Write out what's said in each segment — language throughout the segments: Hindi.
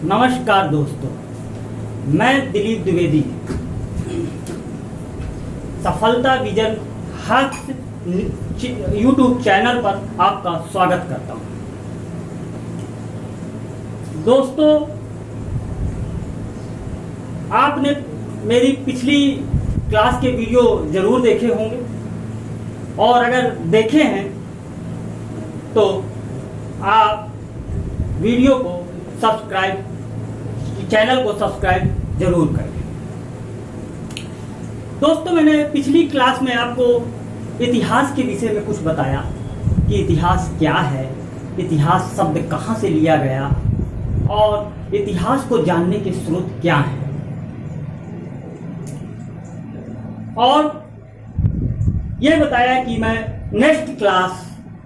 नमस्कार दोस्तों, मैं दिलीप द्विवेदी सफलता विजन हाथ यूट्यूब चैनल पर आपका स्वागत करता हूं। दोस्तों, आपने मेरी पिछली क्लास के वीडियो जरूर देखे होंगे और अगर देखे हैं तो आप वीडियो को सब्सक्राइब, चैनल को सब्सक्राइब जरूर करें। दोस्तों, मैंने पिछली क्लास में आपको इतिहास के विषय में कुछ बताया कि इतिहास क्या है, इतिहास शब्द कहाँ से लिया गया और इतिहास को जानने के स्रोत क्या हैं। और ये बताया कि मैं नेक्स्ट क्लास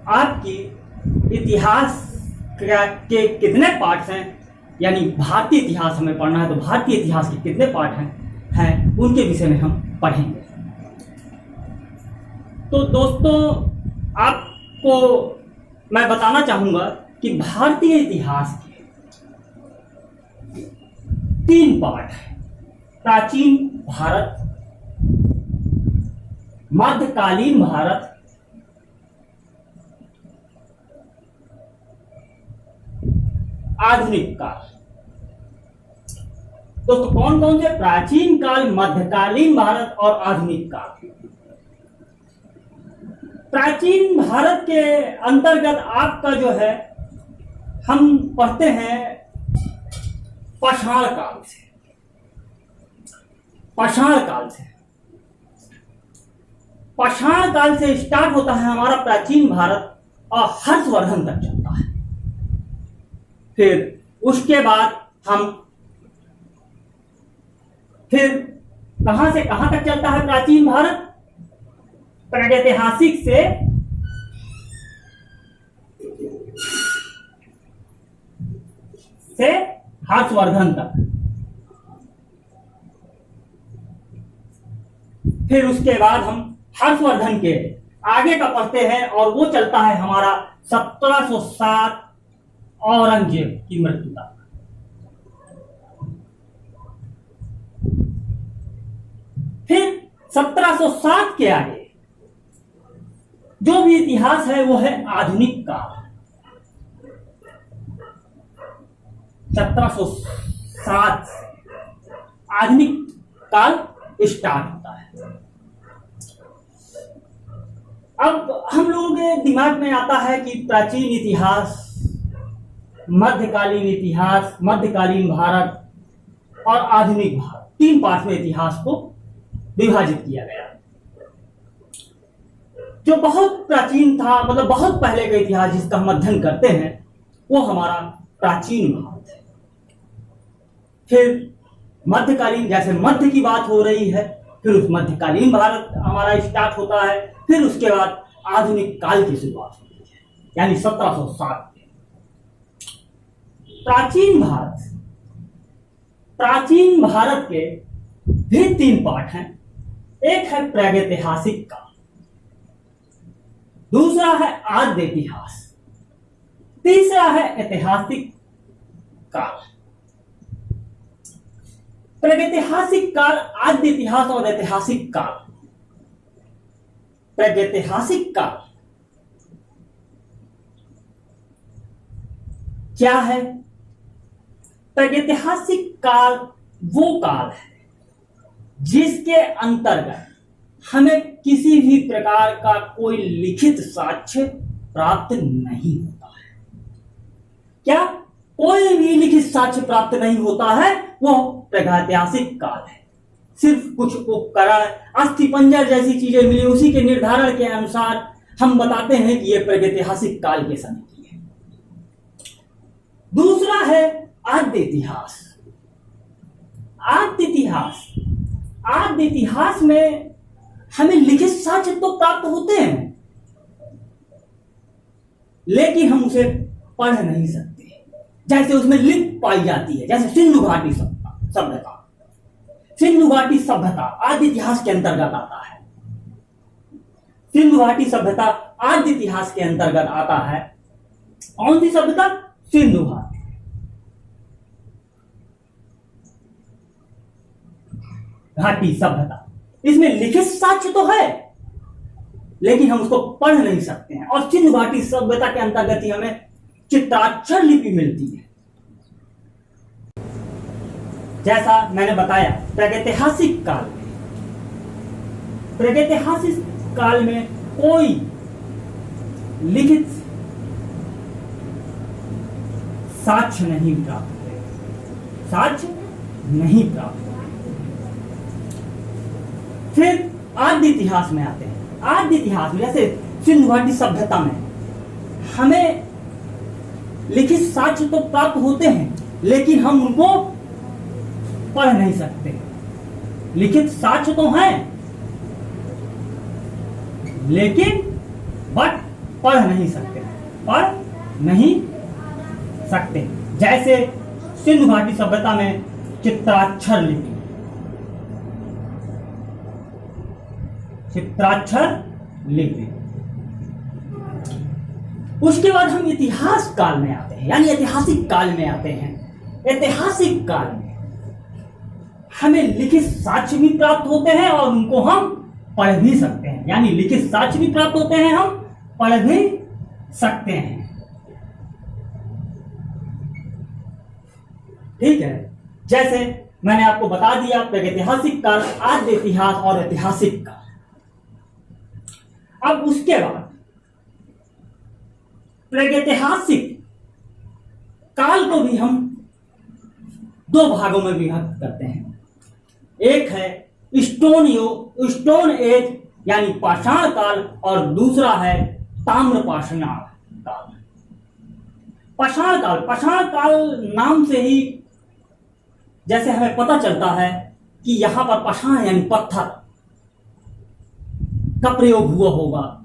आपकी इतिहास के कितने पार्ट्स हैं, यानी भारतीय इतिहास हमें पढ़ना है तो भारतीय इतिहास के कितने पार्ट हैं उनके विषय में हम पढ़ेंगे। तो दोस्तों, आपको मैं बताना चाहूंगा कि भारतीय इतिहास के 3 पार्ट हैं: प्राचीन भारत, मध्यकालीन भारत, आधुनिक काल। दोस्तों, कौन कौन से? प्राचीन काल, मध्यकालीन भारत और आधुनिक काल। प्राचीन भारत के अंतर्गत आपका जो है हम पढ़ते हैं पाषाण काल से। पाषाण काल से स्टार्ट होता है हमारा प्राचीन भारत और हर्षवर्धन तक चलता है। फिर उसके बाद हम फिर कहां से कहां तक चलता है प्राचीन भारत? प्रागैतिहासिक से हर्षवर्धन तक। फिर उसके बाद हम हर्षवर्धन के आगे का पढ़ते हैं और वो चलता है हमारा 1707 औरंगजेब की मृत्यु तक। फिर 1707 के आगे जो भी इतिहास है वो है आधुनिक काल। 1707 आधुनिक काल स्टार्ट होता है। अब हम लोगों के दिमाग में आता है कि प्राचीन इतिहास, मध्यकालीन इतिहास, मध्यकालीन भारत और आधुनिक भारत, 3 पार्ट में इतिहास को विभाजित किया गया। जो बहुत प्राचीन था, मतलब बहुत पहले का इतिहास जिसका हम अध्ययन करते हैं, वो हमारा प्राचीन भारत है। फिर मध्यकालीन, जैसे मध्य की बात हो रही है, फिर उस मध्यकालीन भारत हमारा स्टार्ट होता है। फिर उसके बाद आधुनिक काल की शुरुआत होती है, यानी 1707। प्राचीन भारत के भी 3 पार्ट हैं। एक है प्रागैतिहासिक काल, दूसरा है आद्य इतिहास, तीसरा है ऐतिहासिक काल। प्रागैतिहासिक काल, आद्य इतिहास और ऐतिहासिक काल। प्रागैतिहासिक काल क्या है? प्रागैतिहासिक काल वो काल है जिसके अंतर्गत हमें किसी भी प्रकार का कोई लिखित साक्ष्य प्राप्त नहीं होता है। क्या? कोई भी लिखित साक्ष्य प्राप्त नहीं होता है, वो प्रागैतिहासिक काल है। सिर्फ कुछ उपकरण, अस्थिपंजर जैसी चीजें मिली, उसी के निर्धारण के अनुसार हम बताते हैं कि यह प्रागैतिहासिक काल के समय की है। दूसरा है आद्य इतिहास। आद्य इतिहास में हमें लिखित साक्ष्य तो प्राप्त होते हैं, लेकिन हम उसे पढ़ नहीं सकते। जैसे उसमें लिपि पाई जाती है, जैसे सिंधु घाटी सभ्यता। सिंधु घाटी सभ्यता आद्य इतिहास के अंतर्गत आता है। सिंधु घाटी सभ्यता आद्य इतिहास के अंतर्गत आता है। कौन सी सभ्यता? सिंधु घाटी। घाटी सभ्यता, इसमें लिखित साक्ष्य तो है लेकिन हम उसको पढ़ नहीं सकते हैं। और सिंधु घाटी सभ्यता के अंतर्गत ही हमें चित्राक्षर लिपि मिलती है। जैसा मैंने बताया, प्रागैतिहासिक काल में कोई लिखित साक्ष्य नहीं प्राप्त हुए, फिर आद्य इतिहास में आते हैं। आद्य इतिहास में जैसे सिंधु घाटी सभ्यता में हमें लिखित साक्ष्य तो प्राप्त होते हैं लेकिन हम उनको पढ़ नहीं सकते। लिखित साक्ष्य तो हैं लेकिन बट पढ़ नहीं सकते। जैसे सिंधु घाटी सभ्यता में चित्राक्षर लिपि। उसके बाद हम इतिहास काल में आते हैं, यानी ऐतिहासिक काल में आते हैं। ऐतिहासिक काल में हमें लिखित साक्ष्य भी प्राप्त होते हैं और उनको हम पढ़ भी सकते हैं, यानी लिखित साक्ष्य भी प्राप्त होते हैं, हम पढ़ भी सकते हैं। ठीक है, जैसे मैंने आपको बता दिया प्रागैतिहासिक काल, आद्य इतिहास और ऐतिहासिक काल। अब उसके बाद प्रागैतिहासिक काल को भी हम दो भागों में विभक्त करते हैं। एक है स्टोन एज यानी पाषाण काल और दूसरा है ताम्र पाषाण काल। पाषाण काल नाम से ही जैसे हमें पता चलता है कि यहां पर पाषाण यानी पत्थर का प्रयोग हुआ होगा,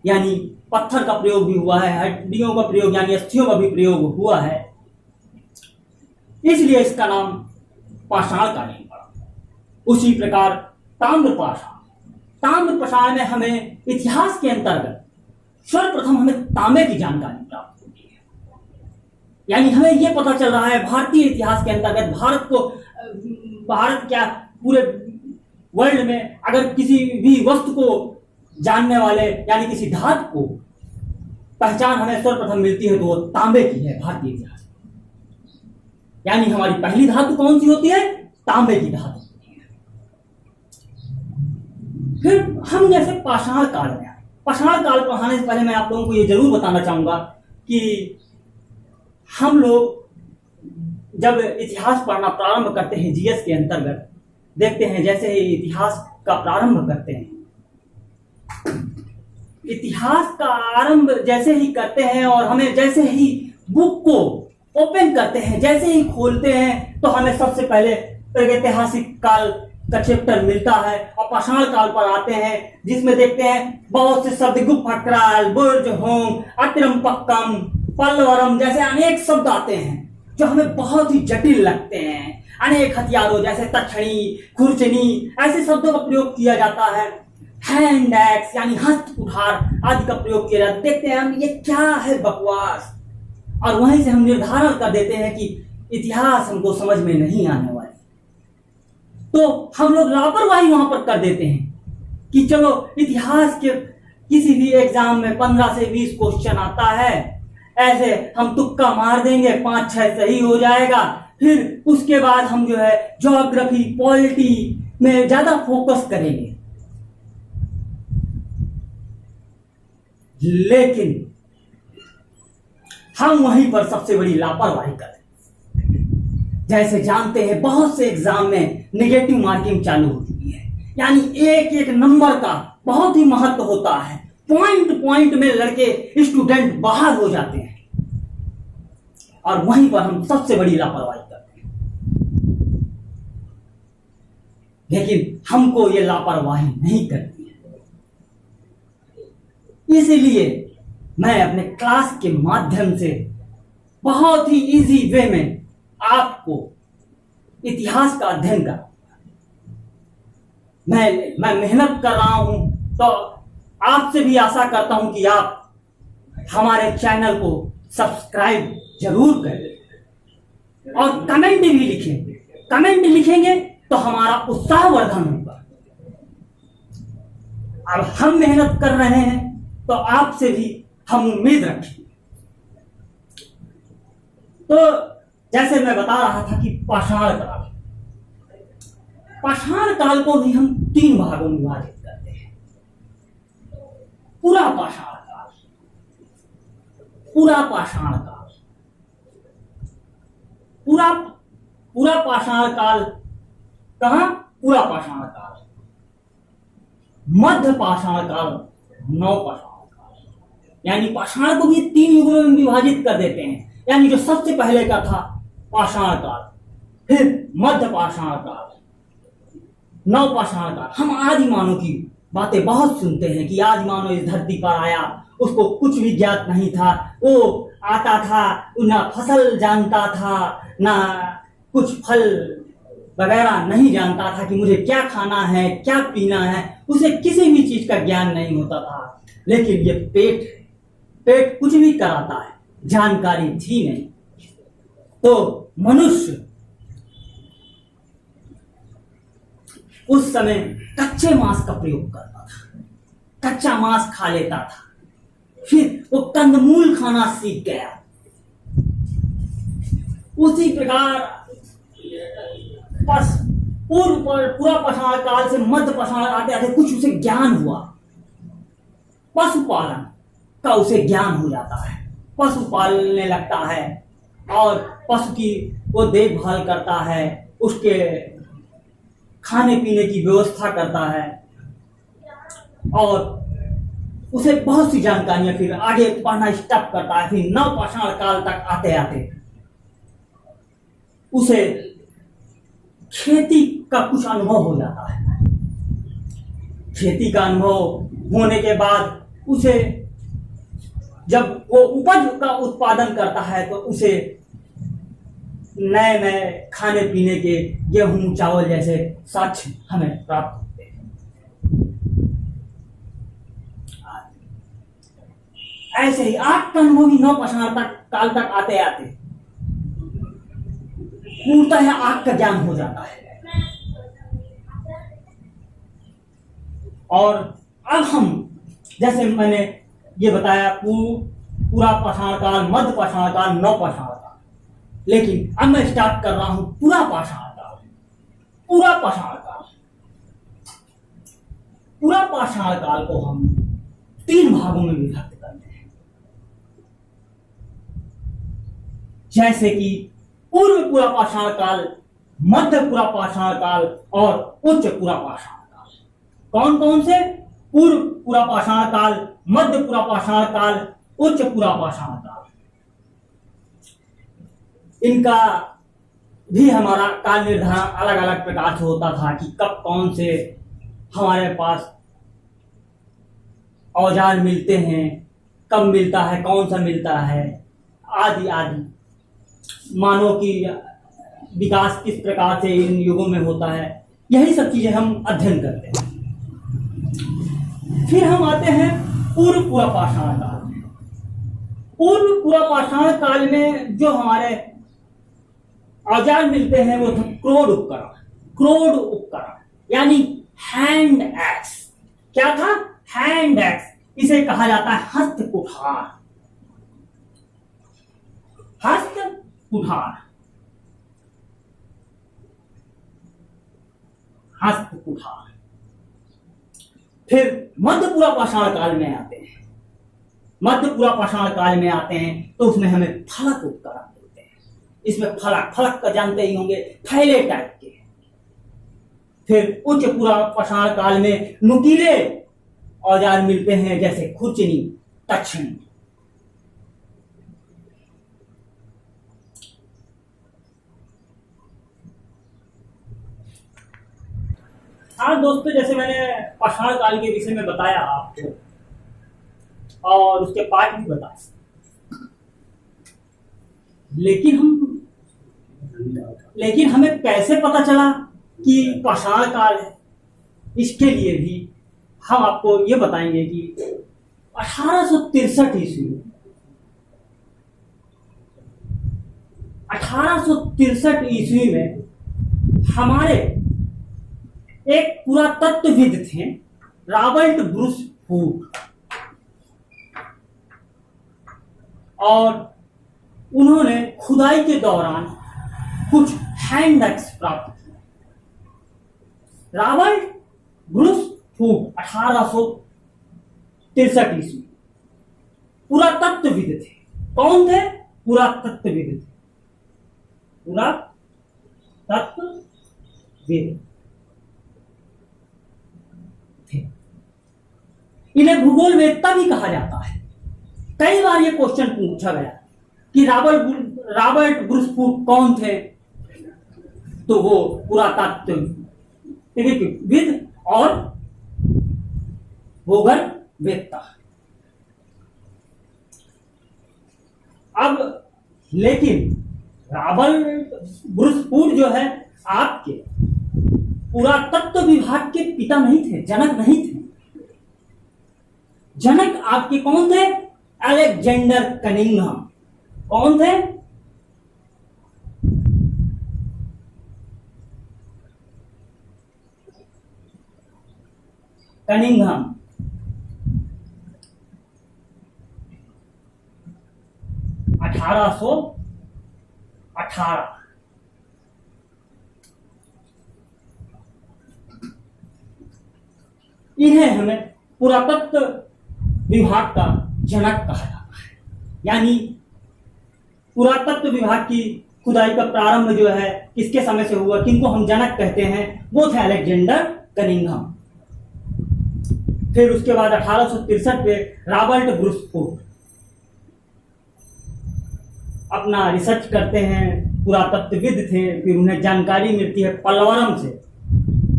यानी पत्थर का प्रयोग भी हुआ है, हड्डियों का प्रयोग यानी अस्थियों का भी प्रयोग हुआ है, इसलिए इसका नाम पाषाण कालीन पड़ा। उसी प्रकार ताम्र पाषाण में हमें इतिहास के अंतर्गत सर्वप्रथम हमें तांबे की जानकारी प्राप्त होती है, यानी हमें यह पता चल रहा है भारतीय इतिहास के अंतर्गत भारत क्या पूरे वर्ल्ड में अगर किसी भी वस्तु को जानने वाले यानी किसी धातु को पहचान हमें सर्वप्रथम मिलती है तो वो तांबे की है भारतीय इतिहास। यानी हमारी पहली धातु कौन सी होती है? तांबे की धातु होती है। फिर हम जैसे पाषाण काल में आए। पाषाण काल को आने से पहले मैं आप लोगों को ये जरूर बताना चाहूंगा कि हम लोग जब इतिहास पढ़ना प्रारंभ करते हैं जीएस के अंतर्गत, देखते हैं जैसे ही इतिहास का प्रारंभ करते हैं, इतिहास का आरंभ जैसे ही करते हैं और हमें जैसे ही बुक को ओपन करते हैं, जैसे ही खोलते हैं तो हमें सबसे पहले प्रागैतिहासिक काल का चैप्टर मिलता है और पाषाण काल पर आते हैं, जिसमें देखते हैं बहुत से शब्द गुप्फटक्राल, बुर्ज होम, अतिरंपक्कम, पल्लवरम जैसे अनेक शब्द आते हैं जो हमें बहुत ही जटिल लगते हैं। अनेक हथियारों जैसे तक्षणी, खुरचनी ऐसे शब्दों का प्रयोग किया जाता है। हैंड एक्स यानी हस्त कुठार आदि का प्रयोग किया जाता है। देखते हैं हम ये क्या है बकवास, और वहीं से हम निर्धारण कर देते हैं कि इतिहास हमको समझ में नहीं आने वाली, तो हम लोग लापरवाही वहां पर कर देते हैं कि चलो इतिहास के किसी भी एग्जाम में 15 से 20 क्वेश्चन आता है, ऐसे हम तुक्का मार देंगे, 5-6 सही हो जाएगा, फिर उसके बाद हम जो है ज्योग्राफी, पॉलिटी में ज्यादा फोकस करेंगे। लेकिन हम वहीं पर सबसे बड़ी लापरवाही करें। जैसे जानते हैं बहुत से एग्जाम में नेगेटिव मार्किंग चालू हो चुकी है, यानी एक एक नंबर का बहुत ही महत्व होता है। पॉइंट में लड़के स्टूडेंट बाहर हो जाते हैं और वहीं पर हम सबसे बड़ी लापरवाही करते हैं। लेकिन हमको ये लापरवाही नहीं करनी है, इसीलिए मैं अपने क्लास के माध्यम से बहुत ही इजी वे में आपको इतिहास का अध्ययन कर, मैं मेहनत कर रहा हूं, तो आपसे भी आशा करता हूं कि आप हमारे चैनल को सब्सक्राइब जरूर करें और कमेंट भी लिखें। कमेंट लिखेंगे तो हमारा उत्साहवर्धन होगा। अब हम मेहनत कर रहे हैं तो आपसे भी हम उम्मीद रखें। तो जैसे मैं बता रहा था कि पाषाण काल, पाषाण काल को भी हम 3 भागों में विभाजित करते हैं। पूरा पाषाण काल, पूरा पाषाण काल, पूरा पूरा पाषाण काल कहां? पूरा पाषाण काल, मध्य पाषाण काल, नव पाषाण काल। यानी पाषाण को भी 3 युगों में विभाजित कर देते हैं। यानी जो सबसे पहले का था पाषाण काल, फिर मध्य पाषाण काल, नव पाषाण काल। हम आदि मानव की बातें बहुत सुनते हैं कि आदि मानव इस धरती पर आया, उसको कुछ भी ज्ञात नहीं था, वो आता था, ना फसल जानता था, ना कुछ फल वगैरह नहीं जानता था कि मुझे क्या खाना है, क्या पीना है, उसे किसी भी चीज का ज्ञान नहीं होता था। लेकिन ये पेट कुछ भी कराता है, जानकारी थी नहीं। तो मनुष्य उस समय कच्चे मांस का प्रयोग करता था, कच्चा मांस खा लेता था, फिर वो कंदमूल खाना सीख गया। उसी प्रकार पूरा पाषाण काल से मध्य पाषाण आते आते कुछ उसे ज्ञान हुआ, पशुपालन का उसे ज्ञान हो जाता है, पशु पालने लगता है और पशु की वो देखभाल करता है, उसके खाने पीने की व्यवस्था करता है और उसे बहुत सी जानकारियां फिर आगे पढ़ना स्टार्ट करता है। फिर नव पाषाण काल तक आते आते उसे खेती का कुछ अनुभव हो जाता है। खेती का अनुभव होने के बाद उसे जब वो उपज का उत्पादन करता है तो उसे नए नए खाने पीने के गेहूं चावल जैसे साक्ष्य हमें प्राप्त होते हैं। ऐसे ही 8 का अनुभव भी 9 पाषाण काल तक आते आते पूर्णतः आग का ज्ञान हो जाता है। और अब हम जैसे मैंने ये बताया पूरा पाषाण काल, मध्य पाषाण काल, नव पाषाण काल, लेकिन अब मैं स्टार्ट कर रहा हूं पूरा पाषाण काल। पूरा पाषाण काल, पूरा पाषाण काल को हम 3 भागों में विभक्त करते हैं। जैसे कि पूर्व पूरा पाषाण काल, मध्य पूरा पाषाण काल और उच्च पूरा पाषाण काल। कौन कौन से? पूर्व पूरा पाषाण काल, मध्य पूरा पाषाण काल, उच्च पूरा पाषाण काल। इनका भी हमारा काल निर्धारण अलग अलग प्रकार से होता था कि कब कौन से हमारे पास औजार मिलते हैं, कब मिलता है, कौन सा मिलता है, आदि आदि। मानव की विकास किस प्रकार से इन युगों में होता है, यही सब चीजें हम अध्ययन करते हैं। फिर हम आते हैं पूर्व पूरा पाषाण काल में। पूर्व पूरा पाषाण काल में जो हमारे औजार मिलते हैं वो क्रोड उपकरण यानी हैंड एक्स। क्या था? Hand axe. इसे कहा जाता है हस्त कुठार। हस्त कुठार, हस्त कुठार। फिर मध्य पूरा पाषाण काल में आते हैं। मध्य पूरा पाषाण काल में आते हैं तो उसमें हमें फलक उपकरण मिलते हैं। इसमें फलक का जानते ही होंगे, थैले टाइप के। फिर उच्च पूरा पाषाण काल में नुकीले औजार मिलते हैं, जैसे खुरचनी, तक्षणी। हाँ दोस्तों, जैसे मैंने पाषाण काल के विषय में बताया आपको और उसके पाठ भी बताए, लेकिन हमें कैसे पता चला कि पाषाण काल है? इसके लिए भी हम आपको ये बताएंगे कि 1863 ईस्वी 1863 ईस्वी में हमारे एक पुरातत्वविद थे रॉबर्ट ब्रूस हुक, और उन्होंने खुदाई के दौरान कुछ हैंड एक्स प्राप्त किए। रॉबर्ट ब्रूस हुक 1863 ईस्वी पुरातत्वविद थे। कौन थे? पुरातत्वविद थे। पुरातत्वविद थे। इन्हें भूगोलवेत्ता भी कहा जाता है। कई बार ये क्वेश्चन पूछा गया कि रॉबर्ट ब्रूस हुक कौन थे, तो वो पुरातत्वविद और भूगोलवेत्ता। अब लेकिन रॉबर्ट ब्रूस हुक जो है आपके पुरातत्व विभाग के पिता नहीं थे, जनक नहीं थे। जनक आपके कौन थे? Alexander Cunningham. कौन थे? कनिंघम। अठारह इन्हें हमें पुरातत्व विभाग का जनक कहा जाता है। यानी पुरातत्व विभाग की खुदाई का प्रारंभ जो है किसके समय से हुआ, किनको हम जनक कहते हैं, वो थे अलेक्जेंडर कनिंघम। फिर उसके बाद 1863 में रॉबर्ट ब्रूस हुक अपना रिसर्च करते हैं, पुरातत्वविद थे। फिर उन्हें जानकारी मिलती है पलवरम से।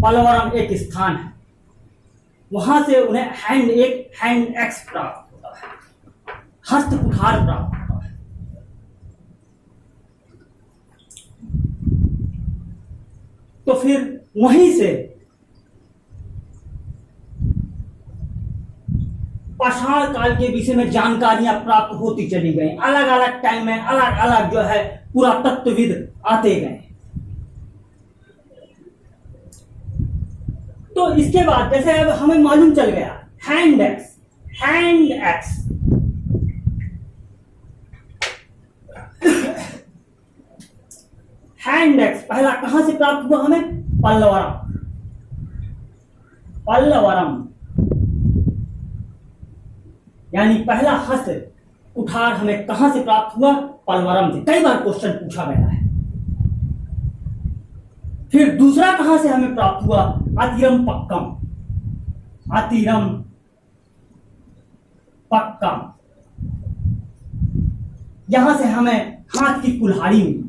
पलवरम एक स्थान है, वहां से उन्हें हैंड एक्स प्राप्त होता है, हस्त कुठार प्राप्त होता है। तो फिर वहीं से पाषाण काल के विषय में जानकारियां प्राप्त होती चली गई। अलग अलग टाइम में अलग अलग जो है पुरातत्वविद आते गए। तो इसके बाद जैसे अब हमें मालूम चल गया हैंड एक्स पहला कहां से प्राप्त हुआ हमें? पल्लवरम यानी पहला हस्त कुठार हमें कहां से प्राप्त हुआ? पलवरम से। कई बार क्वेश्चन पूछा गया है। फिर दूसरा कहां से हमें प्राप्त हुआ? अतिरम पक्कम। यहां से हमें हाथ की कुल्हाड़ी मिली।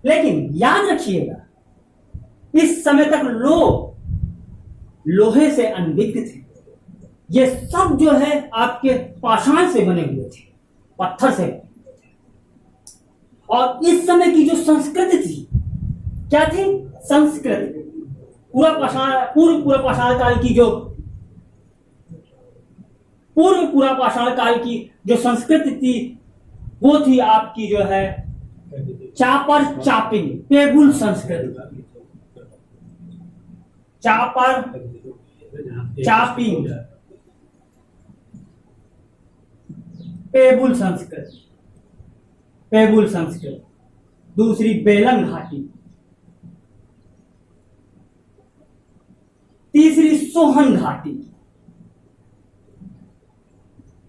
लेकिन याद रखिएगा इस समय तक लोहे से अनभिज्ञ थे। ये सब जो है आपके पाषाण से बने हुए थे, पत्थर से। और इस समय की जो संस्कृति थी, क्या थी? संस्कृति पूर्व पाषाण काल की जो पूर्व पाषाण काल की जो संस्कृति थी, वो थी आपकी जो है चापर चापिंग पेबुल संस्कृति। चापर चापिंग पेबुल संस्कृति। दूसरी बेलन घाटी। तीसरी सोहन घाटी।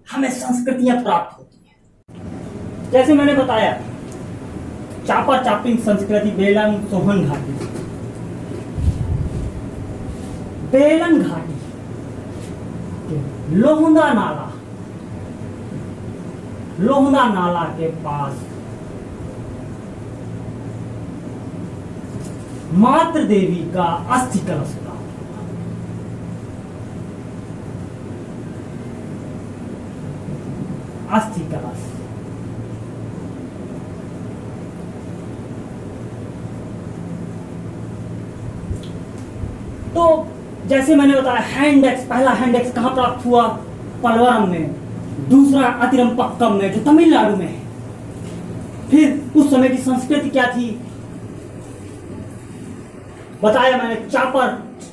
हमें संस्कृतियां प्राप्त होती हैं। जैसे मैंने बताया चापर चापिंग संस्कृति, बेलन, सोहन घाटी। बेलन घाटी लोहंदा नाला के पास मातृ देवी का अस्थि कलश प्राप्त हुआ। अस्थि कलश तो जैसे मैंने बताया हैंड एक्स, पहला हैंड एक्स कहां प्राप्त हुआ? पलवरम में। दूसरा अतिरम पक्कम में, जो तमिलनाडु में है। फिर उस समय की संस्कृति क्या थी, बताया मैंने,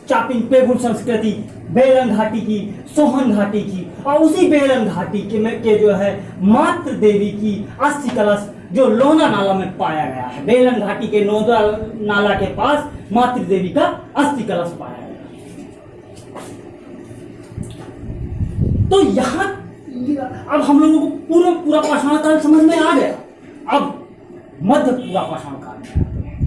चापिंग पेगुल संस्कृति, बेलन घाटी की, सोहन घाटी की, और उसी बेलन घाटी के जो है मातृ देवी की अस्थि कलश जो लोना नाला में पाया गया है। बेलन घाटी के नोदा नाला के पास मातृ देवी का अस्थि कलश पाया गया। तो यहां अब हम लोगों को पूरा पाषाण काल समझ में आ गया। अब मध्य पूरा पाषाण काल में आते हैं।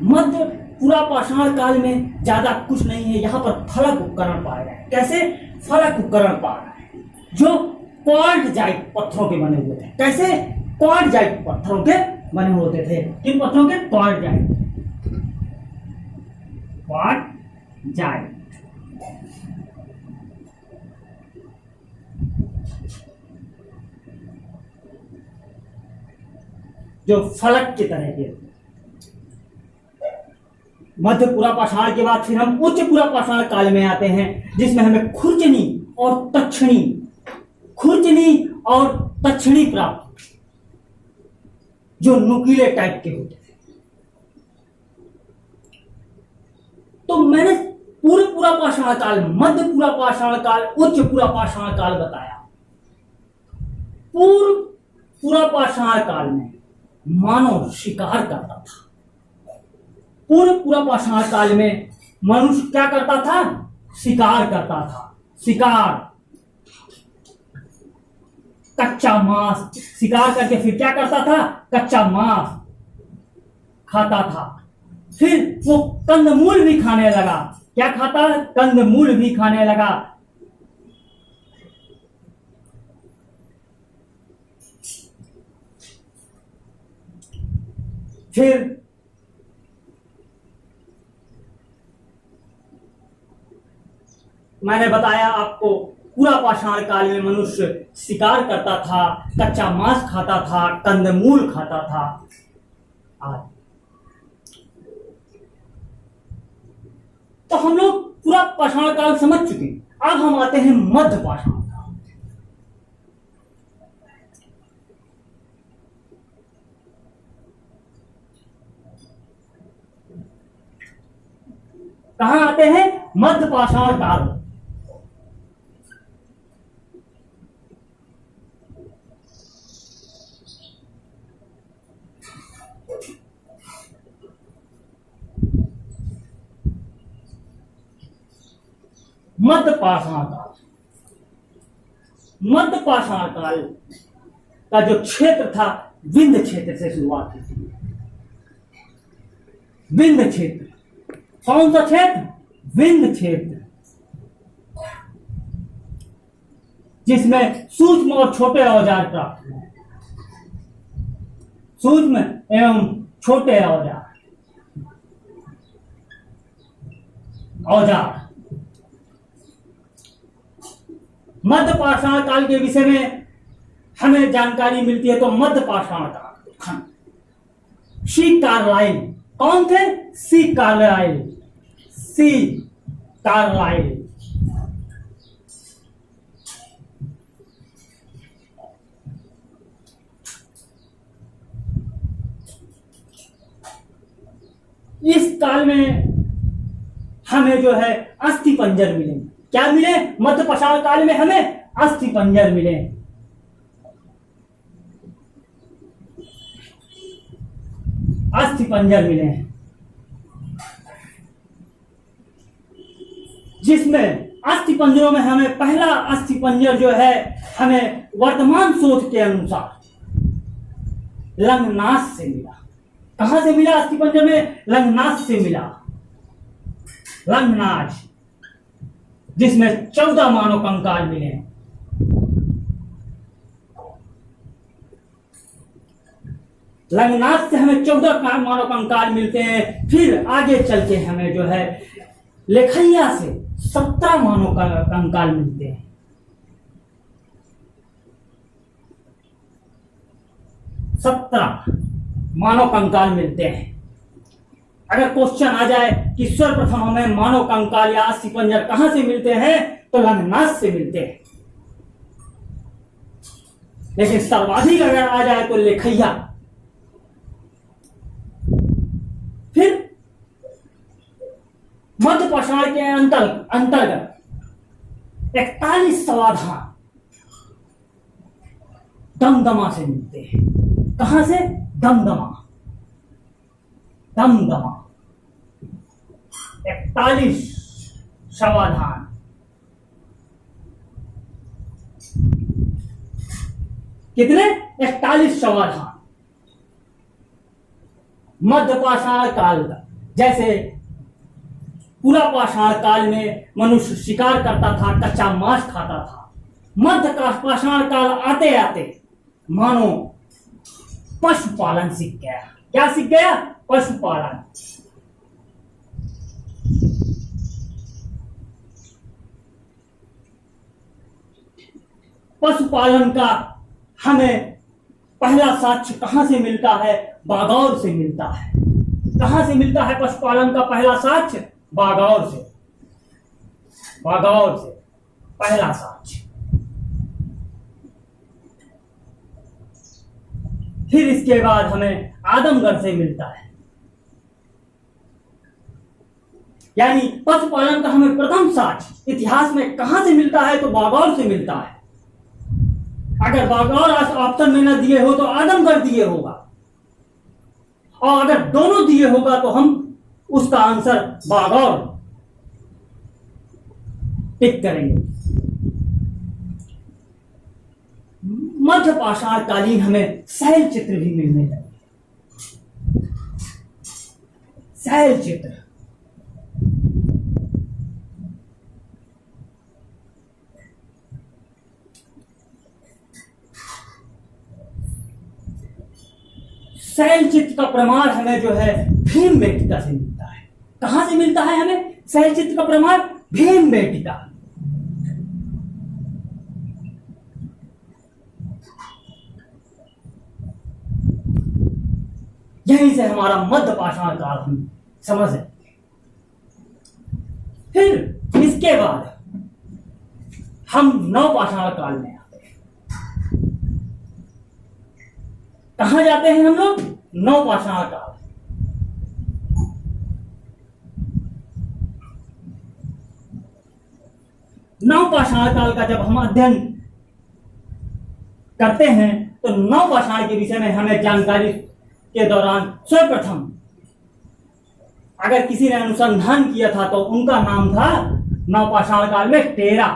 मध्य पूरा पाषाण काल में ज्यादा कुछ नहीं है, यहां पर फलक उपकरण पाए गए। कैसे फलक उपकरण पाए गए जो क्वार्टजाइट पत्थरों के बने हुए थे। कैसे क्वार्टजाइट पत्थरों के बने होते थे। किन पत्थरों के? क्वार्टजाइट। जो फलक की तरह के। मध्य पूरा पाषाण के बाद फिर हम उच्च पूरा पाषाण काल में आते हैं, जिसमें हमें खुरचनी और तक्षणी प्राप्त, जो नुकीले टाइप के होते थे। तो मैंने पूरा पाषाण काल, मध्य पूरा पाषाण काल, उच्च पूरा पाषाण काल बताया। पूरा पाषाण काल में मानव शिकार करता था। पूरा पाषाण काल में मनुष्य क्या करता था? शिकार करता था। शिकार, कच्चा मांस शिकार करके फिर क्या करता था? कच्चा मांस खाता था। फिर वो कंदमूल भी खाने लगा। क्या खाता? कंदमूल भी खाने लगा। फिर मैंने बताया आपको, पूरा पाषाण काल में मनुष्य शिकार करता था, कच्चा मांस खाता था, कंदमूल खाता था आदि। तो हम लोग पूरा पाषाण काल समझ चुके। अब हम आते हैं मध्य पाषाण काल। कहां आते हैं? मध्य पाषाण काल। मध्य पाषाण काल, मध्य पाषाण काल का जो क्षेत्र था, विंध्य क्षेत्र से शुरुआत हुई थी। विंध्य क्षेत्र, कौन सा क्षेत्र? विंध्य क्षेत्र, जिसमें सूक्ष्म और छोटे औजार प्राप्त हुए। सूक्ष्म एवं छोटे औजार। मध्य पाषाण काल के विषय में हमें जानकारी मिलती है तो मध्य पाषाण काल, सी कार्लाइल। कौन थे? सी कार्लाइल। इस काल में हमें जो है अस्थि पंजर मिले। क्या मिले? मध्य पाषाण काल में हमें अस्थि पंजर मिले। अस्थि पंजर मिले हैं, जिसमें अस्थि पंजरों में हमें पहला अस्थि पंजर जो है हमें वर्तमान शोध के अनुसार लंगनाथ से मिला। कहां से मिला? अस्थि पंजर में लंगनाथ से मिला। लंगनाथ, जिसमें 14 मानव कंकाल मिले हैं। लंगनाथ से हमें 14 मानव कंकाल मिलते हैं। फिर आगे चल के हमें जो है लेखैया से 17 मानव कंकाल मिलते हैं। 17 मानव कंकाल मिलते हैं। अगर क्वेश्चन आ जाए कि सर्वप्रथम हमें मानव कंकाल या अस्थि पंजर कहां से मिलते हैं, तो लंगनाथ से मिलते हैं। लेकिन सर्वाधिक अगर आ जाए तो लेखैया। फिर मध्य पाषाण के अंतर्गत 41 समाधान दमदमा से मिलते हैं। कहां से? दमदमा। दमदमा 41 समाधान। कितने? 41 समाधान मध्य पाषाण काल का। जैसे पूरा पाषाण काल में मनुष्य शिकार करता था, कच्चा मांस खाता था। मध्य पाषाण काल आते आते मानो पशुपालन सीख गया। क्या सीख गया? पशुपालन। पशुपालन का हमें पहला साक्ष्य कहां से मिलता है? बागौर से मिलता है। कहां से मिलता है पशुपालन का पहला साक्ष्य? बागौर से। बागौर से पहला साक्ष्य। फिर इसके बाद हमें आदमगढ़ से मिलता है। यानी पशुपालन का हमें प्रथम साक्ष्य इतिहास में कहां से मिलता है? तो बागौर से मिलता है। अगर बागौर ऑप्शन में न दिए हो तो आदमगढ़ दिए होगा, और अगर दोनों दिए होगा तो हम उसका आंसर बागौर टिक करेंगे। मध्य पाषाण कालीन हमें शैल चित्र भी मिलने लगे। शैल चित्र शैल चित्र का प्रमाण हमें जो है भीमबेटिका से मिलता है। कहां से मिलता है हमें शैल चित्र का प्रमाण? भीमबेटिका। यहीं से हमारा मध्य पाषाण काल हम समझ है। फिर इसके बाद हम नव पाषाण काल में आते हैं। कहां जाते हैं हम लोग? नव पाषाण काल। नव पाषाण काल का जब हम अध्ययन करते हैं तो नव पाषाण के विषय में हमें जानकारी के दौरान सर्वप्रथम अगर किसी ने अनुसंधान किया था तो उनका नाम था नव पाषाण काल में टेरा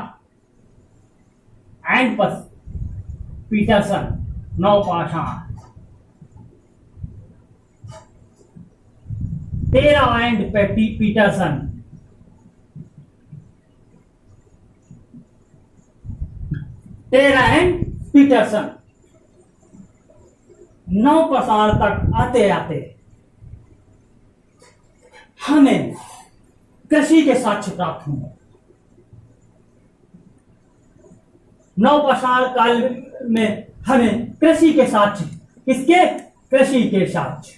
एंड पीटरसन। नव पाषाण Terra and Paterson. Terra and Paterson नव पाषाण तक आते आते हमें कृषि के साक्ष्य प्राप्त होंगे। नव पाषाण काल में हमें कृषि के साक्ष्य, किसके? कृषि के साक्ष्य।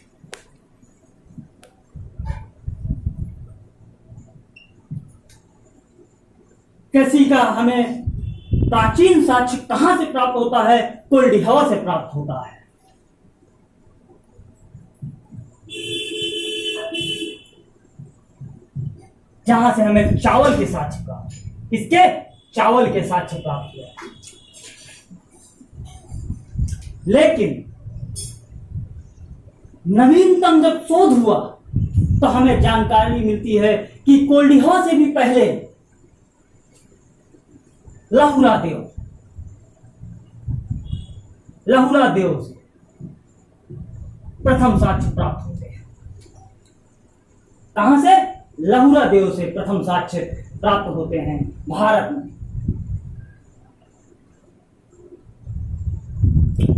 कृषि का हमें प्राचीन साक्ष्य कहां से प्राप्त होता है? कुलडिहवा से प्राप्त होता है। जहां से हमें चावल के साक्ष्य प्राप्त, किसके? चावल के साक्ष्य प्राप्त हुआ। लेकिन नवीनतम जब शोध हुआ तो हमें जानकारी मिलती है कि कुलडिहवा से भी पहले लहुरा देव से प्रथम साक्ष्य प्राप्त होते हैं। कहां से? लहुरा देव से प्रथम साक्ष्य प्राप्त होते हैं भारत में।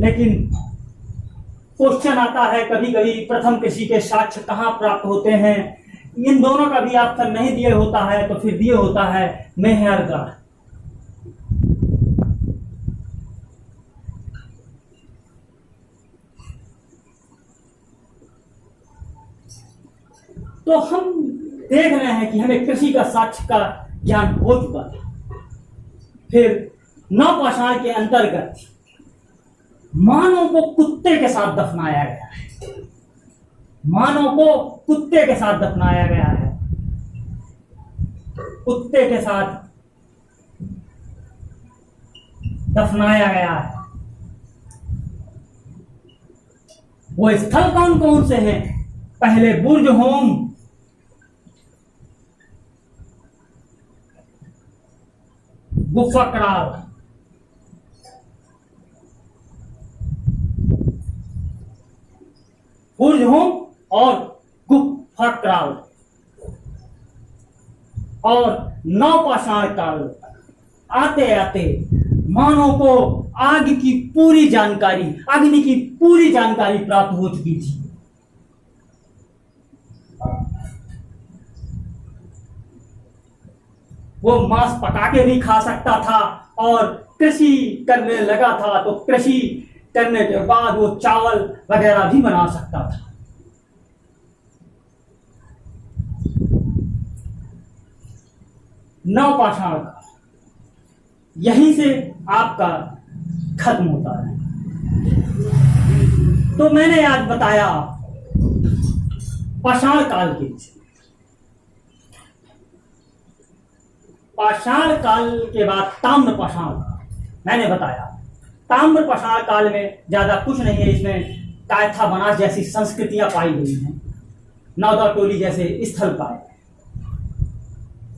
लेकिन क्वेश्चन आता है कभी कभी, प्रथम कृषि के साक्ष्य कहां प्राप्त होते हैं? इन दोनों का भी ऑप्शन नहीं दिए होता है तो फिर दिए होता है मेहरगढ़। तो हम देख रहे हैं कि हमें कृषि का साक्ष्य का ज्ञान हो चुका था। फिर नव पाषाण के अंतर्गत मानव को कुत्ते के साथ दफनाया गया है, मानव को कुत्ते के साथ दफनाया गया है, कुत्ते के साथ दफनाया गया है। वो स्थल कौन कौन से हैं? पहले बुर्ज होम, गुफा कराल, बुर्ज होम और गुफा कराल और नवपाषाण काल तक आते आते मानव को आग की पूरी जानकारी, अग्नि की पूरी जानकारी प्राप्त हो चुकी थी। वो मांस पका के भी खा सकता था और कृषि करने लगा था तो कृषि करने के बाद वो चावल वगैरह भी बना सकता था। नवपाषाण का यहीं से आपका खत्म होता है। तो मैंने आज बताया पाषाण काल के विषय। पाषाण काल के बाद ताम्र पाषाण मैंने बताया। ताम्र पाषाण काल में ज्यादा कुछ नहीं है, इसमें कायथा बनास जैसी संस्कृतियां पाई गई हैं, नौदा टोली जैसे स्थल पाए।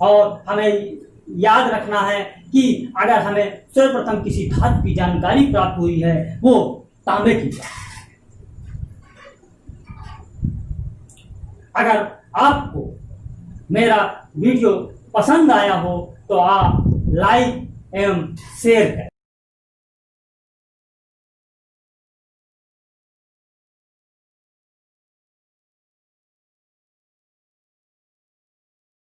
और हमें याद रखना है कि अगर हमें सर्वप्रथम किसी धातु की जानकारी प्राप्त हुई है वो तांबे की है। अगर आपको मेरा वीडियो पसंद आया हो तो आप लाइक एवं शेयर करें।